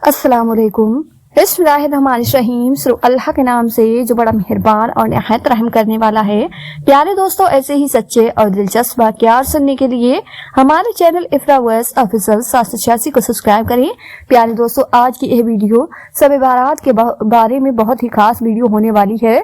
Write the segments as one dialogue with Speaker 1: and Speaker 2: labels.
Speaker 1: अस्सलाम वालेकुम। बिस्मिल्लाहिर्रहमानिर्रहीम। शुरू अल्लाह के नाम से जो बड़ा मेहरबान और निहायत रहम करने वाला है। प्यारे दोस्तों, ऐसे ही सच्चे और दिलचस्प वाक़यात सुनने के लिए हमारे चैनल इफ्रा वॉइस ऑफिशियल 786 को सब्सक्राइब करें। प्यारे दोस्तों, आज की यह वीडियो शब बारात के बारे में बहुत ही खास वीडियो होने वाली है।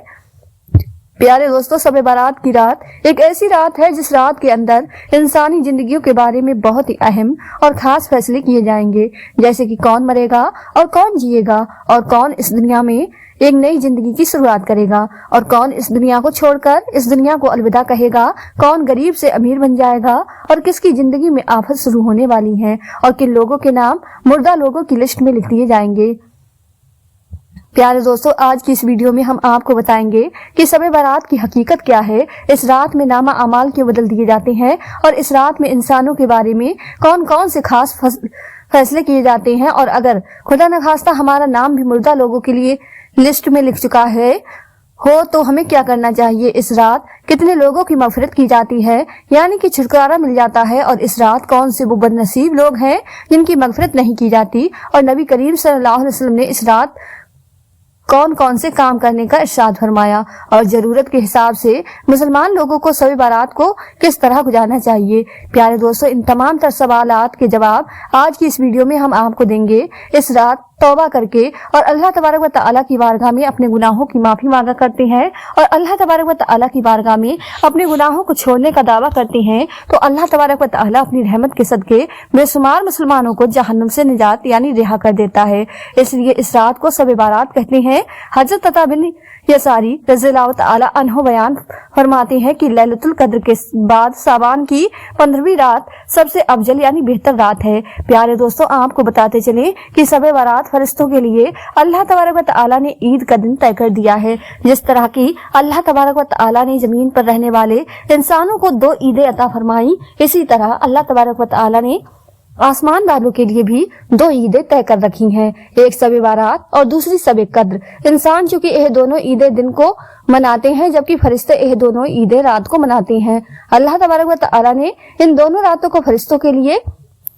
Speaker 1: प्यारे दोस्तों, शब बारात की रात एक ऐसी रात है जिस रात के अंदर इंसानी जिंदगियों के बारे में बहुत ही अहम और खास फैसले किए जाएंगे, जैसे कि कौन मरेगा और कौन जिएगा, और कौन इस दुनिया में एक नई जिंदगी की शुरुआत करेगा, और कौन इस दुनिया को छोड़कर इस दुनिया को अलविदा कहेगा, कौन गरीब से अमीर बन जाएगा, और किसकी जिंदगी में आफत शुरू होने वाली है, और किन लोगों के नाम मुर्दा लोगों की लिस्ट में लिख दिए जाएंगे। प्यारे दोस्तों, आज की इस वीडियो में हम आपको बताएंगे कि शब बारात की हकीकत क्या है, इस रात में नामा अमाल क्यों बदल दिए जाते हैं, और इस रात में इंसानों के बारे में कौन कौन से खास फैसले किए जाते हैं, और अगर खुदा न खास्ता हमारा नाम भी मुर्दा लोगों के लिए लिस्ट में लिख चुका है हो तो हमें क्या करना चाहिए। इस रात कितने लोगों की मगफिरत की जाती है, यानी कि छुटकारा मिल जाता है, और इस रात कौन से वो बदनसीब लोग हैं जिनकी मगफिरत नहीं की जाती, और नबी करीम सल्लल्लाहु अलैहि वसल्लम ने इस रात कौन कौन से काम करने का इरशाद फरमाया, और जरूरत के हिसाब से मुसलमान लोगों को शब बारात को किस तरह गुजारना चाहिए। प्यारे दोस्तों, इन तमाम तर सवालात के जवाब आज की इस वीडियो में हम आपको देंगे। इस रात तौबा करके और अल्लाह तबारक व तआला की बारगाह में अपने गुनाहों की माफी मांगा करते हैं, और अल्लाह तबारक व तआला की बारगाह में अपने गुनाहों को छोड़ने का दावा करते हैं, तो अल्लाह तबारक व तआला अपनी रहमत के सदके बेशुमार मुसलमानों को जहन्नुम से निजात यानी रिहा कर देता है। इसलिए इस रात को शब बारात कहते हैं। हजरत अता बिन यसारी रज़ियल्लाहु तआला अन्हु बयान फरमाते हैं कि लैलतुल कद्र के बाद सावन की 15वीं रात सबसे अफजल यानी बेहतर रात है। प्यारे दोस्तों, आपको बताते चले कि शब बारात फरिश्तों के लिए अल्लाह तबारक व तआला ने ईद का दिन तय कर दिया है। जिस तरह की अल्लाह तबारक व तआला ने जमीन पर रहने वाले इंसानों को 2 ईदें अता फरमाई, इसी तरह अल्लाह तबारक व तआला ने आसमान वालों के लिए भी 2 ईदें तय कर रखी हैं, एक शब बारात और दूसरी शब कद्र। इंसान चूंकि यह दोनों ईदें दिन को मनाते हैं, जबकि फरिश्ते यह दोनों ईदें रात को मनाते हैं। अल्लाह तबारक व तआला ने इन दोनों रातों को फरिश्तों के लिए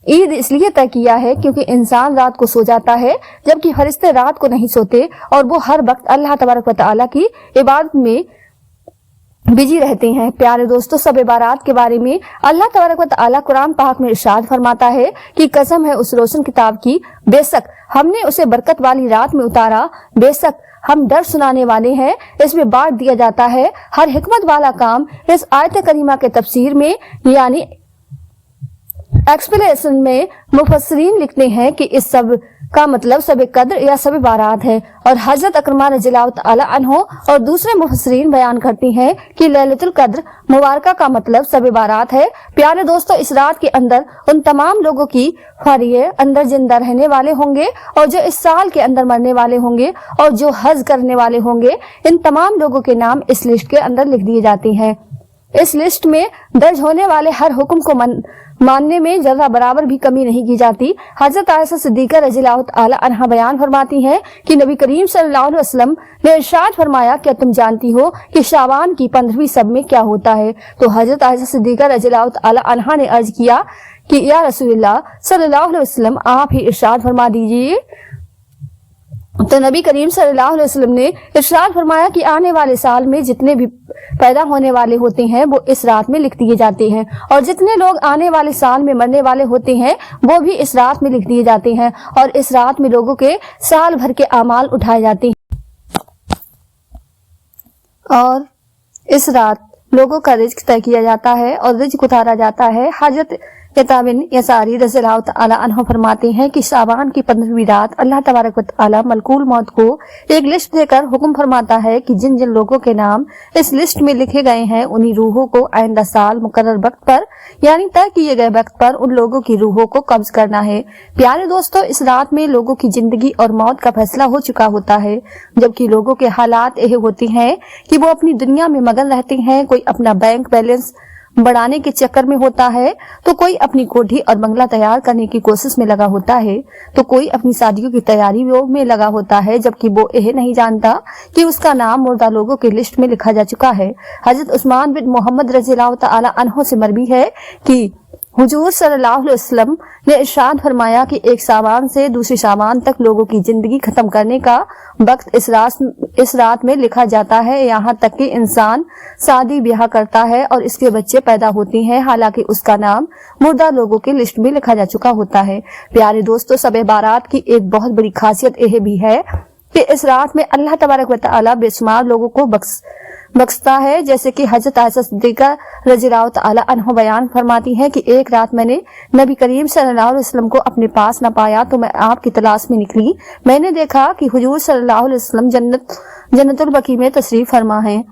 Speaker 1: ईद इसलिए तय किया है क्योंकि इंसान रात को सो जाता है, जबकि फरिश्ते रात को नहीं सोते, और वो हर वक्त अल्लाह तबारक व तआला की इबादत में बिजी रहते हैं। प्यारे दोस्तों, शब बारात के बारे में अल्लाह तबारक व तआला कुरान पाक में इरशाद फरमाता है कि कसम है उस रोशन किताब की, बेशक हमने उसे बरकत वाली रात में उतारा, बेशक हम डर सुनाने वाले हैं। इसमें बांट दिया जाता है हर हिकमत वाला काम। इस आयत करीमा के तफसीर में यानी एक्सप्लेनेशन में मुफस्सिरीन लिखते हैं कि इस सब का मतलब शब कद्र या शब बारात है, और हजरत अकरमा रज़ियल्लाहु तआला अन्हु और दूसरे मुफस्सिरीन बयान करती हैं कि लैलतुल कद्र मुबारका का मतलब शब बारात है। प्यारे दोस्तों, इस रात के अंदर उन तमाम लोगों की फरिये अंदर जिंदा रहने वाले होंगे, और जो इस साल के अंदर मरने वाले होंगे, और जो हज करने वाले होंगे, इन तमाम लोगों के नाम इस लिस्ट के अंदर लिख दिए जाते हैं। इस लिस्ट में दर्ज होने वाले हर हुक्म को मानने में जरा बराबर भी कमी नहीं की जाती। हजरत आयशा सिद्दीका रज़ियल्लाहु तआला अन्हा बयान फरमाती हैं कि नबी करीम सल्लल्लाहु अलैहि वसल्लम ने इरशाद फरमाया, क्या तुम जानती हो कि शाबान की 15वीं शब में क्या होता है? तो हजरत आयशा सिद्दीका रज़ियल्लाहु तआला अन्हा ने अर्ज किया कि या रसूलुल्लाह सल्लल्लाहु अलैहि वसल्लम, आप ही इरशाद फरमा दीजिए। तो नबी करीम सल्लल्लाहु अलैहि वसल्लम ने इरशाद फरमाया कि आने वाले साल में जितने भी पैदा होने वाले होते हैं वो इस रात में लिख दिए जाते हैं, और जितने लोग आने वाले साल में मरने वाले होते हैं वो भी इस रात में लिख दिए जाते हैं, और इस रात में लोगों के साल भर के अमाल उठाए जाते हैं, और इस रात लोगों का रिज्क तय किया जाता है और रिज्क उतारा जाता है। हजरत अता बिन यसारी रज़ियल्लाहु तआला अन्हु फरमाते हैं कि शाबान की 15वीं रात अल्लाह तबारक व तआला मलकुल मौत को एक लिस्ट देकर हुक्म फरमाता है कि जिन जिन लोगों के नाम इस लिस्ट में लिखे गए हैं उन्हीं रूहों को आइंदा साल मुकर्रर वक्त पर यानी तय किए गए वक्त पर उन लोगों की रूहों को कब्ज करना है। प्यारे दोस्तों, इस रात में लोगों की जिंदगी और मौत का फैसला हो चुका होता है, जबकि लोगों के हालात यह होते हैं कि वो अपनी दुनिया में मगन रहते हैं। कोई अपना बैंक बैलेंस बढ़ाने के चक्कर में होता है, तो कोई अपनी कोठी और बंगला तैयार करने की कोशिश में लगा होता है, तो कोई अपनी शादियों की तैयारी में लगा होता है, जबकि वो यह नहीं जानता कि उसका नाम मुर्दा लोगों की लिस्ट में लिखा जा चुका है। हजरत उस्मान बिन मोहम्मद रज़ियल्लाहु तआला अन्हु से मरवी है कि हुजूर सल्लल्लाहु अलैहि वसल्लम ने इरशाद फरमाया कि एक सामान से दूसरी सामान तक लोगों की जिंदगी खत्म करने का वक्त इस रात में लिखा जाता है। यहाँ तक कि इंसान शादी ब्याह करता है और इसके बच्चे पैदा होते हैं, हालांकि उसका नाम मुर्दा लोगों की लिस्ट में लिखा जा चुका होता है। प्यारे दोस्तों, शब बारात की एक बहुत बड़ी खासियत यह भी है कि इस रात में अल्लाह तबारक व तआला बेशुमार लोगों को बख्शता है। जैसे कि हजरत आयशा सिद्दीका रज़ियल्लाहु तआला अन्हा बयान फरमाती हैं कि एक रात मैंने नबी करीम सल्लल्लाहु अलैहि वसल्लम को अपने पास न पाया तो मैं आपकी तलाश में निकली। मैंने देखा कि हुजूर सल्लल्लाहु अलैहि वसल्लम जन्नतुल बकी में तशरीफ फरमा हैं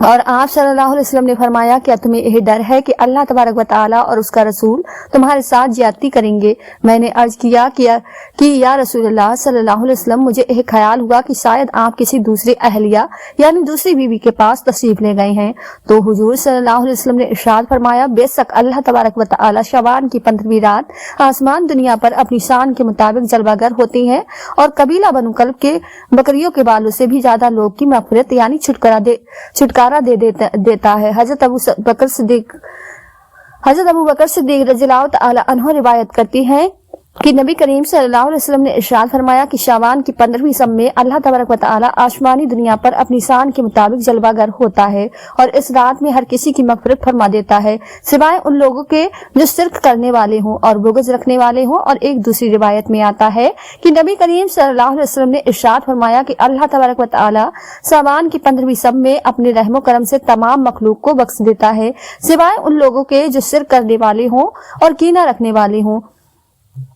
Speaker 1: और आप सल्लल्लाहु अलैहि वसल्लम ने फरमाया, क्या तुम्हें यह डर है कि अल्लाह तबारक व तआला और उसका रसूल तुम्हारे साथ ज्यादती करेंगे? मैंने अर्ज किया कि या रसूलल्लाह सल्लल्लाहु अलैहि वसल्लम, मुझे यह ख्याल हुआ कि शायद आप किसी दूसरी अहलिया यानी दूसरी बीवी के पास तशरीफ ले गए हैं। तो हुजूर सल्लल्लाहु अलैहि वसल्लम ने इरशाद फरमाया, बेशक अल्लाह तबारक व तआला शबान की 15वीं रात आसमान दुनिया पर अपनी शान के मुताबिक जलवागर होती है और कबीला बनु कल्ब के बकरियों के बालों से भी ज्यादा लोग की मग़फ़िरत यानी छुटकारा दे देता है। हजरत अबू बकर सिद्दीक रज़ियल्लाहु तआला अन्हु रिवायत करती हैं कि नबी करीम सल्लल्लाहु अलैहि वसल्लम ने इरशाद फरमाया कि शाबान की 15वीं शब में अल्लाह तबारक व तआला आसमानी दुनिया पर अपनी शान के मुताबिक जलवागर होता है और इस रात में हर किसी की मग़फ़िरत फरमा देता है, सिवाय उन लोगों के जो शिर्क करने वाले हों और बुग़्ज़ रखने वाले हों। और एक दूसरी रिवायत में आता है कि नबी करीम सल्लल्लाहु अलैहि वसल्लम ने इरशाद फरमाया कि अल्लाह तबारक व तआला शाबान की 15वीं शब में अपने रहमो करम से तमाम मखलूक को बख्श देता है, सिवाय उन लोगों के जो शिर्क करने वाले हों और कीना रखने वाले हों।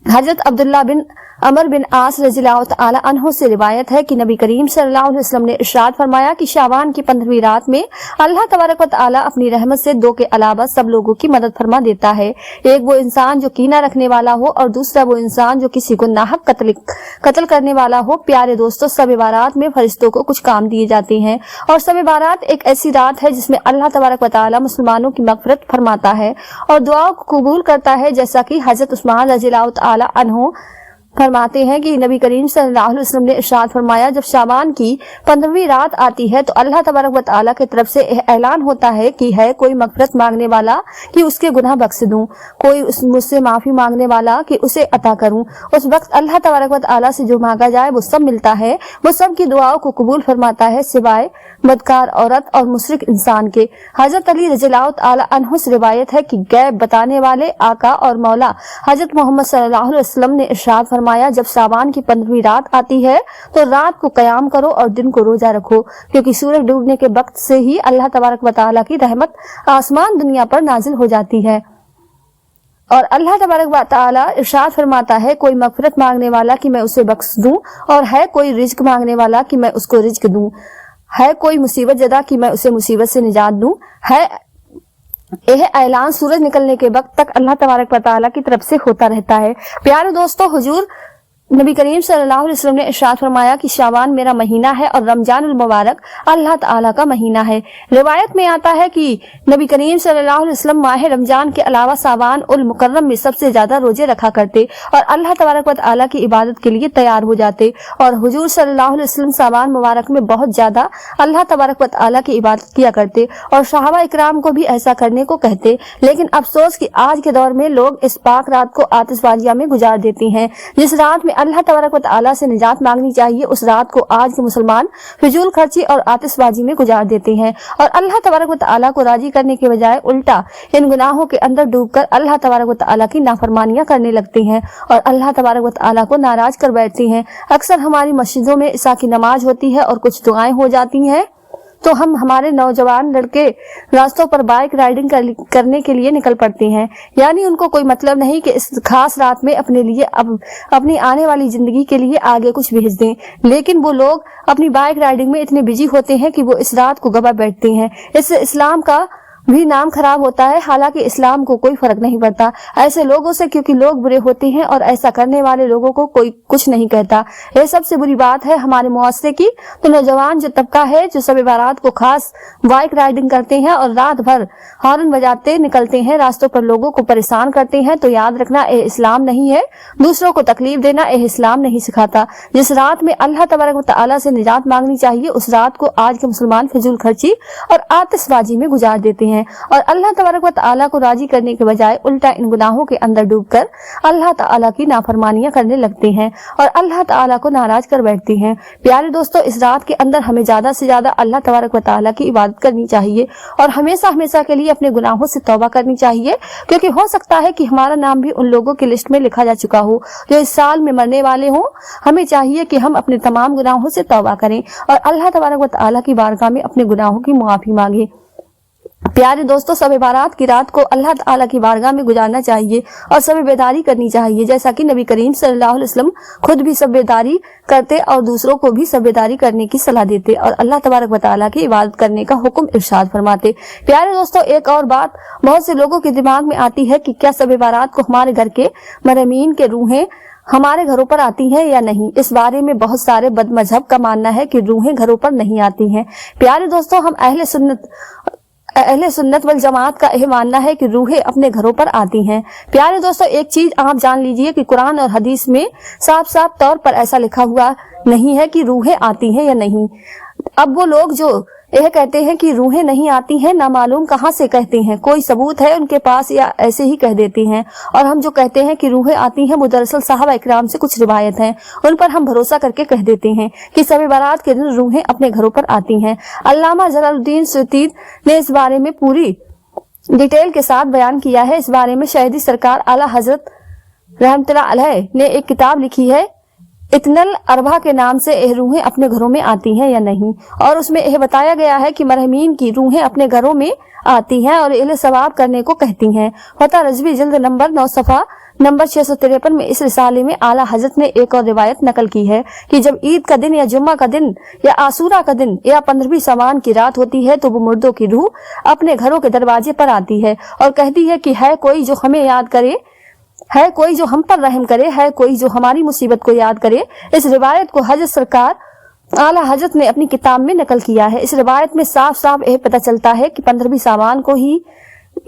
Speaker 1: हजरत अब्दुल्ला बिन अमर बिन आस रज़ियल्लाहु तआला अन्हु से रिवायत है कि नबी करीम सल्लल्लाहु अलैहि वसल्लम ने इरशाद फरमाया कि शाबान की 15वीं रात में अल्लाह तबारक व तआला अपनी रहमत से दो के अलावा सब लोगों की मदद फरमा देता है। एक वो इंसान जो कीना रखने वाला हो और दूसरा वो इंसान जो किसी को नाहक कत्ल करने वाला हो। प्यारे दोस्तों, शब बारात में फरिश्तों को कुछ काम दिए जाते हैं और शब बारात एक ऐसी रात है जिसमें अल्लाह तबारक व तआला मुसलमानों की मग़फ़िरत फरमाता है और दुआओं को कबूल करता है। जैसा कि हजरत उस्मान रज़ियल्लाहु तआला अन्हु फरमाते हैं कि नबी करीम सल्लल्लाहु अलैहि वसल्लम ने इरशाद फरमाया, जब शाबान की 15वीं रात आती है तो अल्लाह तबारक व तआला की तरफ से ऐलान होता है कि है कोई मग़फ़िरत मांगने वाला कि उसके गुनाह बख्श दूं, कोई मुझसे माफी मांगने वाला कि उसे अता करूं। उस वक्त अल्लाह तबारक व तआला से जो मांगा जाए वो सब मिलता है, वो सब की दुआओं को कबूल फरमाता है, सिवाय बदकार औरत और मुशरिक इंसान के। हजरत अली रज़ियल्लाहु तआला अन्हु से रिवायत है कि गैब बताने वाले आका और मौला हजरत मोहम्मद सल्लल्लाहु अलैहि वसल्लम ने इरशाद फरमाया, जब शाबान की 15वीं रात आती है तो रात को कयाम करो और दिन को रोजा रखो, क्योंकि सूरज डूबने के वक्त से ही अल्लाह तबारक व तआला की रहमत आसमान दुनिया पर नाजिल हो जाती है। और अल्लाह तबारक व तआला इरशाद फरमाता है, कोई मग़फ़िरत मांगने वाला कि मैं उसे बख्श दूं और है कोई रिज़्क़ मांगने वाला कि मैं उसको रिज़्क़ दूं, है कोई मुसीबत ज़दा कि मैं उसे मुसीबत से निजात दूं। है यह ऐलान सूरज निकलने के वक्त तक अल्लाह तबारक व तआला की तरफ से होता रहता है। प्यारे दोस्तों, हुजूर नबी करीम सल्लल्लाहु अलैहि वसल्लम ने इरशाद फरमाया कि शाबान मेरा महीना है और रमजानुल मुबारक अल्लाह ताला का महीना है। रिवायत में आता है कि नबी करीम सल्लल्लाहु अलैहि वसल्लम माह रमजान के अलावा शाबान उल मुकर्रम में सबसे ज्यादा रोजे रखा करते और अल्लाह तबारक व तआला की इबादत के लिए तैयार हो जाते। और हुजूर सल्लल्लाहु अलैहि वसल्लम शाबान मुबारक में बहुत ज्यादा अल्लाह तबारक व तआला की इबादत किया करते और सहाबा इकराम को भी ऐसा करने को कहते। लेकिन अफसोस कि आज के दौर में लोग इस पाक रात को आतिशबाजियां में गुजार देते हैं। जिस रात में अल्लाह तबारक व तआला से निजात मांगनी चाहिए, उस रात को आज के मुसलमान फिजूल खर्ची और आतिशबाजी में गुजार देते हैं और अल्लाह तबारक व तआला को राजी करने के बजाय उल्टा इन गुनाहों के अंदर डूबकर अल्लाह तबारक व तआला की नाफरमानियां करने लगते हैं और अल्लाह तबारक व तआला को नाराज कर बैठते हैं। अक्सर हमारी मस्जिदों में इशा की नमाज होती है और कुछ दुआएं हो जाती हैं तो हम हमारे नौजवान लड़के रास्तों पर बाइक राइडिंग करने के लिए निकल पड़ते हैं। यानी उनको कोई मतलब नहीं कि इस खास रात में अपने लिए अपनी आने वाली जिंदगी के लिए आगे कुछ भेज दें, लेकिन वो लोग अपनी बाइक राइडिंग में इतने बिजी होते हैं कि वो इस रात को गवा बैठते हैं। इससे इस्लाम का भी नाम खराब होता है, हालांकि इस्लाम को कोई फर्क नहीं पड़ता ऐसे लोगों से, क्योंकि लोग बुरे होते हैं और ऐसा करने वाले लोगों को कोई कुछ नहीं कहता। यह सबसे बुरी बात है हमारे मुआशरे की। तो नौजवान जो तबका है जो शब बारात को खास बाइक राइडिंग करते हैं और रात भर हॉर्न बजाते निकलते हैं, रास्तों पर लोगों को परेशान करते हैं, तो याद रखना यह इस्लाम नहीं है। दूसरों को तकलीफ देना यह इस्लाम नहीं सिखाता। जिस रात में अल्लाह तबारक व तआला से निजात मांगनी चाहिए, उस रात को आज के मुसलमान फिजूल खर्ची और आतिशबाजी में गुजार देते हैं। हैं और अल्लाह तबारक व तआला को राजी करने के बजाय उल्टा इन गुनाहों के अंदर डूबकर अल्लाह ताला की नाफरमानियां करने लगते हैं और अल्लाह ताला को नाराज कर बैठते हैं। प्यारे दोस्तों, इस रात के अंदर हमें ज्यादा से ज्यादा अल्लाह तबारक व तआला की इबादत करनी चाहिए और हमेशा हमेशा के लिए अपने गुनाहों से तौबा करनी चाहिए, क्योंकि हो सकता है कि हमारा नाम भी उन लोगों की लिस्ट में लिखा जा चुका हो जो इस साल में मरने वाले हों। हमें चाहिए कि हम अपने तमाम गुनाहों से तौबा करें और अल्लाह तबारक व तआला की बारगाह में अपने गुनाहों की मुआफी मांगे। प्यारे दोस्तों, शब बारात की रात को अल्लाह ताला की बारगाह में गुजारना चाहिए और शब बेदारी करनी चाहिए, जैसा कि नबी करीम सल्लल्लाहु अलैहि वसल्लम खुद भी शब बेदारी करते और दूसरों को भी शब बेदारी करने की सलाह देते और अल्लाह तबारक व तआला की इबादत करने का हुक्म इरशाद फरमाते। प्यारे दोस्तों, एक और बात बहुत से लोगों के दिमाग में आती है कि क्या शब बारात को हमारे घर के मरहूमीन के रूहें हमारे घरों पर आती हैं या नहीं। इस बारे में बहुत सारे बदमजहब का मानना है कि रूहें घरों पर नहीं आती हैं। प्यारे दोस्तों, हम अहले सुन्नत वल जमात का यह मानना है कि रूहें अपने घरों पर आती हैं। प्यारे दोस्तों, एक चीज आप जान लीजिए कि कुरान और हदीस में साफ साफ तौर पर ऐसा लिखा हुआ नहीं है कि रूहें आती हैं या नहीं। अब वो लोग जो यह कहते हैं कि रूहें नहीं आती हैं, ना मालूम कहाँ से कहते हैं, कोई सबूत है उनके पास या ऐसे ही कह देते हैं। और हम जो कहते हैं कि रूहें आती हैं, वो दरअसल साहबा इकराम से कुछ रिवायत हैं, उन पर हम भरोसा करके कह देते हैं कि शब बारात के दिन रूहें अपने घरों पर आती हैं। अल्लामा जलालुद्दीन सुय्यती ने इस बारे में पूरी डिटेल के साथ बयान किया है। इस बारे में शहीदी सरकार आला हजरत रहमतुल्लाह अलैह ने एक किताब लिखी है, इतनल अरबा के नाम से यह रूहें अपने घरों में आती हैं या नहीं, और उसमें यह बताया गया है कि मरहूमीन की रूहें अपने घरों में आती हैं और इल्म सवाब करने को कहती हैं। फतह रजवी जिल्द नंबर 9 सफ़ा नंबर 653 में इस रिसाले में आला हजरत ने एक और रिवायत नकल की है कि जब ईद का दिन या जुम्मा का दिन या आसूरा का दिन या 15वीं सामान की रात होती है तो वो मुर्दों की रूह अपने घरों के दरवाजे पर आती है और कहती है कि है कोई जो हमें याद करे, है कोई जो हम पर रहम करे, है कोई जो हमारी मुसीबत को याद करे। इस रिवायत को हजरत सरकार आला हजरत ने अपनी किताब में नकल किया है। इस रिवायत में साफ साफ यह पता चलता है कि 15वीं सामान को ही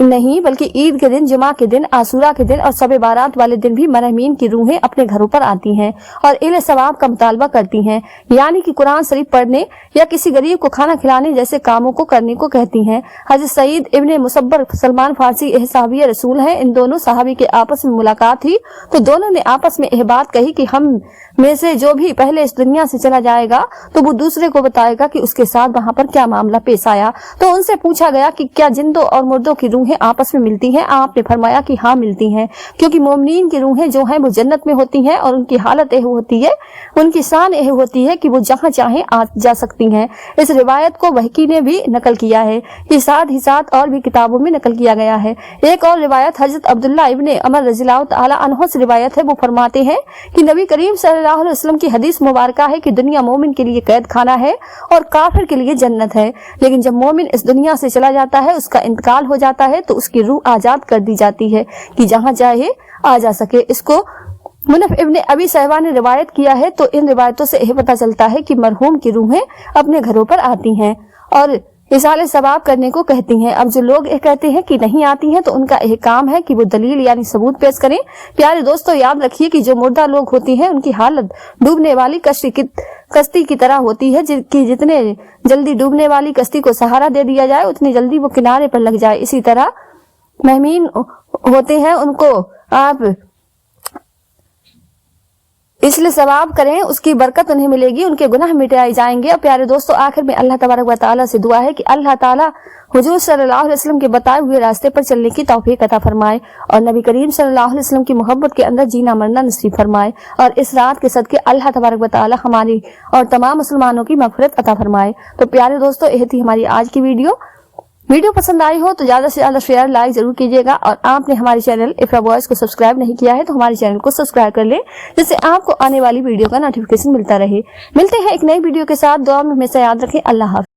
Speaker 1: नहीं बल्कि ईद के दिन, जुमा के दिन, आसूरा के दिन और शब बारात वाले दिन भी मरहूमीन की रूहें अपने घरों पर आती हैं और इल्म सवाब का मुतालबा करती हैं, यानी कि कुरान शरीफ पढ़ने या किसी गरीब को खाना खिलाने जैसे कामों को करने को कहती हैं। हजरत सईद इब्ने मुसब्बर सलमान फारसी यह सहाबी रसूल हैं। इन दोनों सहाबी के आपस में मुलाकात हुई तो दोनों ने आपस में यह बात कही कि हम में से जो भी पहले इस दुनिया से चला जाएगा तो वो दूसरे को बताएगा कि उसके साथ वहाँ पर क्या मामला पेश आया। तो उनसे पूछा गया कि क्या जिंदों और मुर्दों की रूहें आपस में मिलती हैं? आपने फरमाया कि हाँ मिलती हैं, क्योंकि मोमिनीन की रूहें जो हैं वो जन्नत में होती हैं और उनकी हालत यह होती है, उनकी शान यह होती है कि वो जहाँ चाहे आ जा सकती हैं। इस रिवायत को बहकी ने भी नकल किया है, ये साथ ही साथ और भी किताबों में नकल किया गया है। एक और रिवायत हजरत अब्दुल्ला इब्ने अमर रज़ियल्लाहु तआला अन्हु से रिवायत है। वो फरमाते हैं कि नबी करीम सल्लल्लाहु अलैहि वसल्लम की हदीस मुबारका है कि दुनिया मोमिन के लिए कैद खाना है और काफिर के लिए जन्नत है, लेकिन जब मोमिन इस दुनिया से चला जाता है, उसका इंतकाल हो जाता है तो उसकी रूह आजाद कर दी जाती है कि जहाँ चाहे आ जा सके। इसको मुनफ इब्ने अबी सहवा ने रिवायत किया है। तो इन रिवायतों से यह पता चलता है कि मरहूम की रूहें अपने घरों पर आती हैं और इसाले सवाब करने को कहती हैं। अब जो लोग ये कहते हैं कि नहीं आती हैं तो उनका यह काम है कि वो दलील यानी सबूत पेश करें। प्यारे दोस्तों, याद रखिए कि जो मुर्दा लोग होती हैं उनकी हालत डूबने वाली कश्ती की तरह होती है कि जितने जल्दी डूबने वाली कश्ती को सहारा दे दिया जाए उतनी जल्दी वो किनारे पर लग जाए। इसी तरह महमीन होते हैं, उनको आप इसलिए सवाब करें, उसकी बरकत उन्हें मिलेगी, उनके गुनाह मिटाए जाएंगे। और प्यारे दोस्तों, आखिर में अल्लाह तबारक व तआला से दुआ है कि अल्लाह ताला हुजूर सल्लल्लाहु अलैहि वसल्लम के बताए हुए रास्ते पर चलने की तौफीक अता फरमाए और नबी करीम सल्लल्लाहु अलैहि वसल्लम की मोहब्बत के अंदर जीना मरना नसीब फरमाए और इस रात के सदके अल्लाह तबारक व तआला हमारी और तमाम मुसलमानों की मग़फ़िरत अता फरमाए। तो प्यारे दोस्तों, यह थी हमारी आज की वीडियो पसंद आई हो तो ज्यादा से ज्यादा शेयर लाइक जरूर कीजिएगा और आपने हमारे चैनल इफ्रा वॉइस को सब्सक्राइब नहीं किया है तो हमारे चैनल को सब्सक्राइब कर ले, जिससे आपको आने वाली वीडियो का नोटिफिकेशन मिलता रहे। मिलते हैं एक नई वीडियो के साथ। दुआ में हमेशा याद रखें। अल्लाह हाफ़िज़।